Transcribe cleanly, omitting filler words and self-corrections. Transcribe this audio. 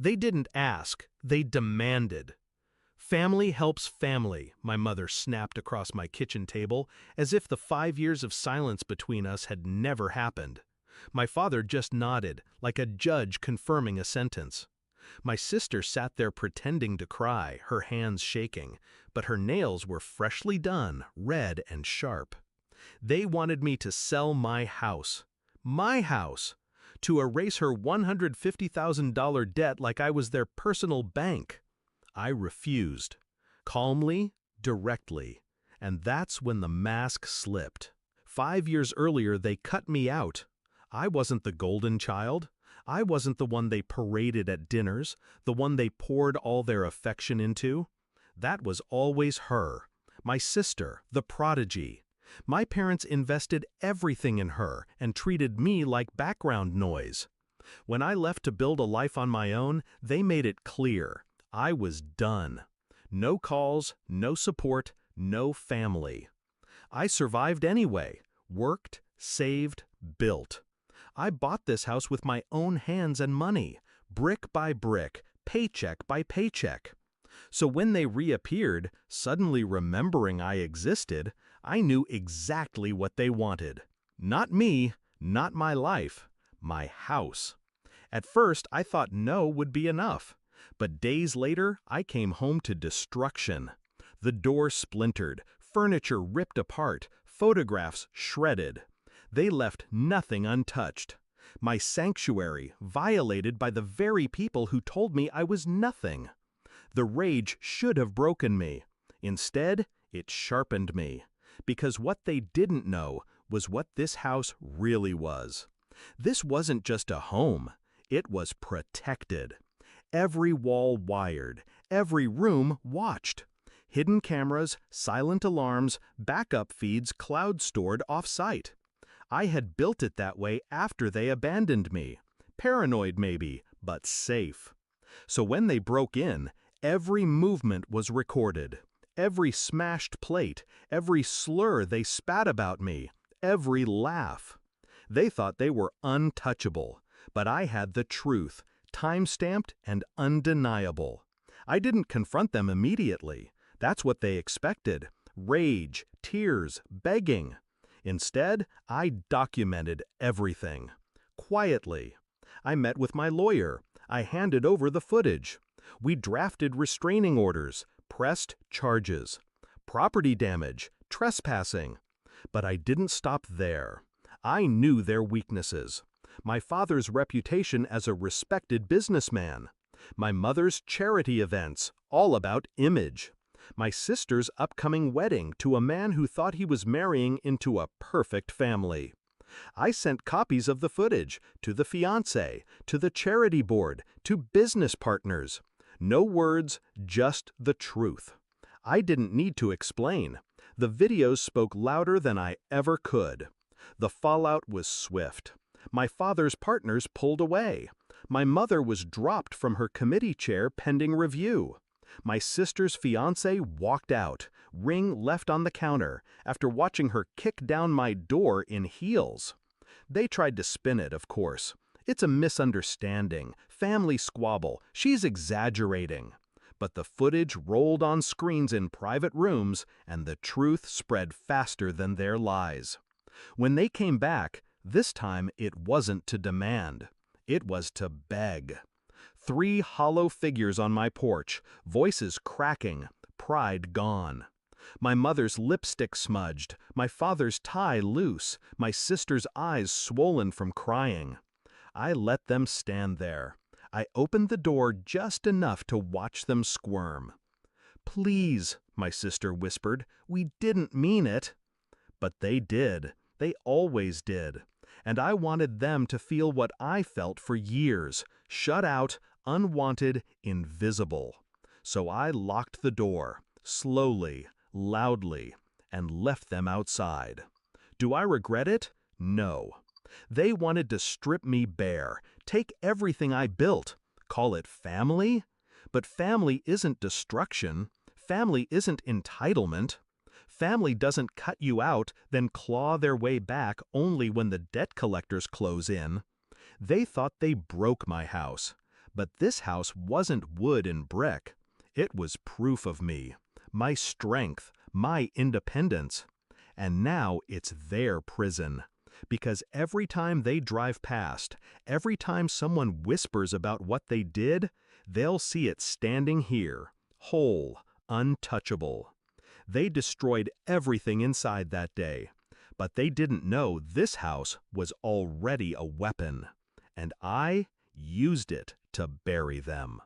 They didn't ask, they demanded. Family helps family, my mother snapped across my kitchen table, as if the 5 years of silence between us had never happened. My father just nodded, like a judge confirming a sentence. My sister sat there pretending to cry, her hands shaking, but her nails were freshly done, red and sharp. They wanted me to sell my house. My house! To erase her $150,000 debt like I was their personal bank. I refused. Calmly, directly. And that's when the mask slipped. 5 years earlier, they cut me out. I wasn't the golden child. I wasn't the one they paraded at dinners, the one they poured all their affection into. That was always her, my sister, the prodigy. My parents invested everything in her and treated me like background noise. When I left to build a life on my own, they made it clear. I was done. No calls, no support, no family. I survived anyway, worked, saved, built. I bought this house with my own hands and money, brick by brick, paycheck by paycheck. So when they reappeared, suddenly remembering I existed, I knew exactly what they wanted. Not me, not my life, my house. At first, I thought no would be enough. But days later, I came home to destruction. The door splintered, furniture ripped apart, photographs shredded. They left nothing untouched. My sanctuary violated by the very people who told me I was nothing. The rage should have broken me. Instead, it sharpened me. Because what they didn't know was what this house really was. This wasn't just a home. It was protected. Every wall wired, every room watched. Hidden cameras, silent alarms, backup feeds cloud-stored off-site. I had built it that way after they abandoned me. Paranoid maybe, but safe. So when they broke in, every movement was recorded. Every smashed plate, every slur they spat about me, every laugh. They thought they were untouchable, but I had the truth, time-stamped and undeniable. I didn't confront them immediately. That's what they expected. Rage, tears, begging. Instead, I documented everything. Quietly. I met with my lawyer. I handed over the footage. We drafted restraining orders, pressed charges. Property damage, trespassing. But I didn't stop there. I knew their weaknesses. My father's reputation as a respected businessman. My mother's charity events, all about image. My sister's upcoming wedding to a man who thought he was marrying into a perfect family. I sent copies of the footage to the fiancé, to the charity board, to business partners. No words, just the truth. I didn't need to explain. The videos spoke louder than I ever could. The fallout was swift. My father's partners pulled away. My mother was dropped from her committee chair pending review. My sister's fiancé walked out, ring left on the counter, after watching her kick down my door in heels. They tried to spin it, of course. It's a misunderstanding, family squabble, she's exaggerating. But the footage rolled on screens in private rooms, and the truth spread faster than their lies. When they came back, this time it wasn't to demand. It was to beg. 3 hollow figures on my porch, voices cracking, pride gone. My mother's lipstick smudged, my father's tie loose, my sister's eyes swollen from crying. I let them stand there. I opened the door just enough to watch them squirm. "Please," my sister whispered, "we didn't mean it." But they did. They always did. And I wanted them to feel what I felt for years, shut out, unwanted, invisible. So I locked the door, slowly, loudly, and left them outside. Do I regret it? No. They wanted to strip me bare, take everything I built, call it family? But family isn't destruction. Family isn't entitlement. Family doesn't cut you out, then claw their way back only when the debt collectors close in. They thought they broke my house. But this house wasn't wood and brick. It was proof of me, my strength, my independence. And now it's their prison. Because every time they drive past, every time someone whispers about what they did, they'll see it standing here, whole, untouchable. They destroyed everything inside that day, but they didn't know this house was already a weapon, and I used it to bury them.